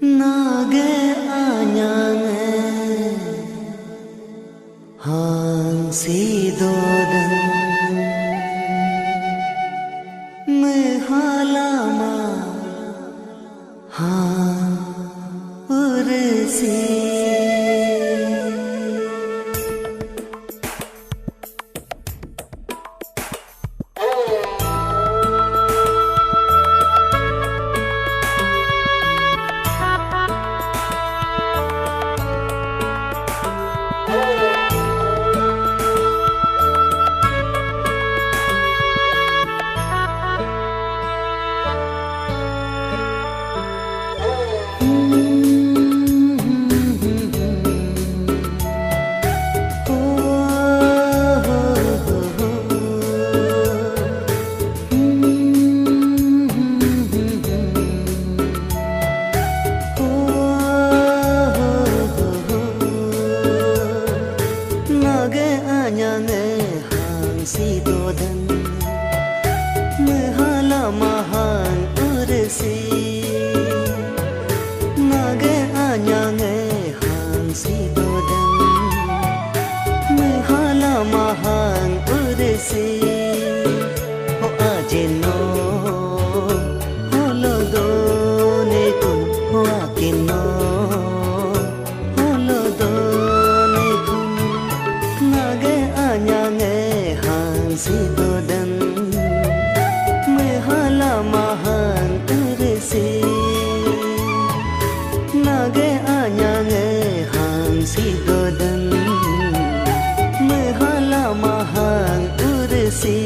Nage anyang hang si dodan mehalama hang ursi si dodan mehalama hang ursi nage anyang hang si dodan mehalama hang ursi ho ajeno holo done kun ho akino holo done kun nage anyang si dodan mehalama hang ursi nage anyang hang si dodan mehalama hang ursi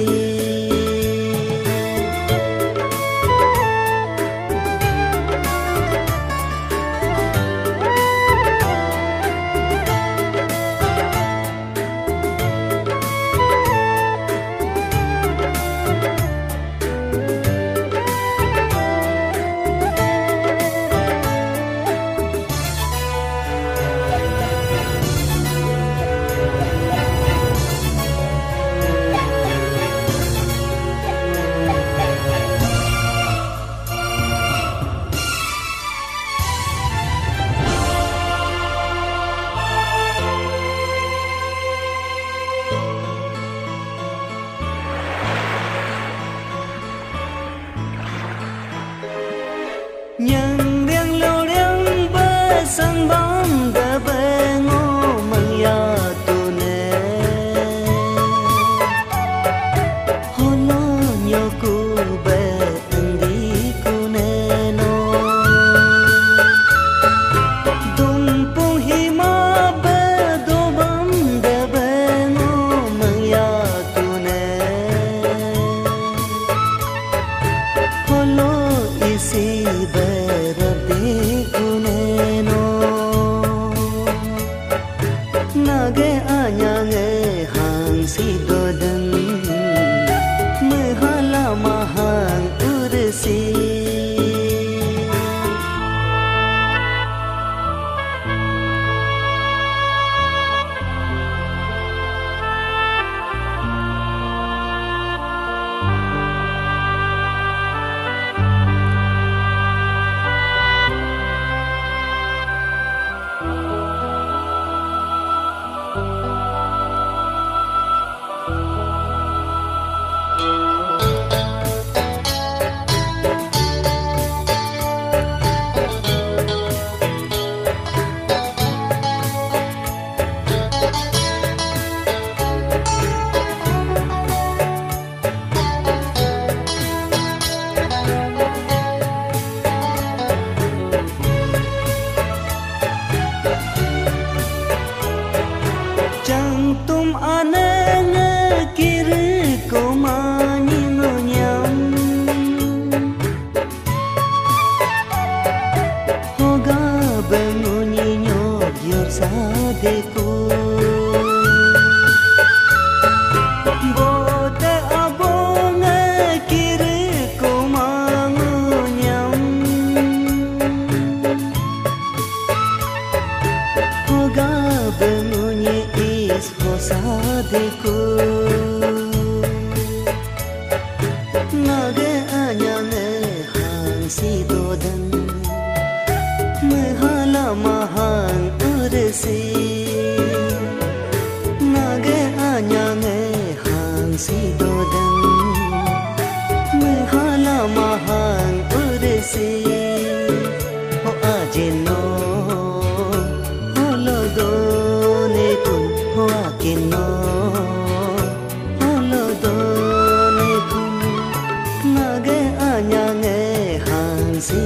nhân riêng lâu riêng bơ sân bóng đã về ngô măng ya tu nè hôn lo nhiều cu bè anh đi cu nè no dum pung hi ma bè do bam đã về ngô măng ya tu nè hôn lo isi bè nage anyang hang si dodan mehalama hang ursi tum aneng kiri ko mani ngonyam hoga benguni nyok yor sadeku bote abong kiri ko mangonyam hoga benguni is hosadeku nage anyang hang si dodan mahang ursi nage anyange hang si dodan mehala mahang ursi ho ajeno holo done kun ho akeno holo done kun nage anyange hang si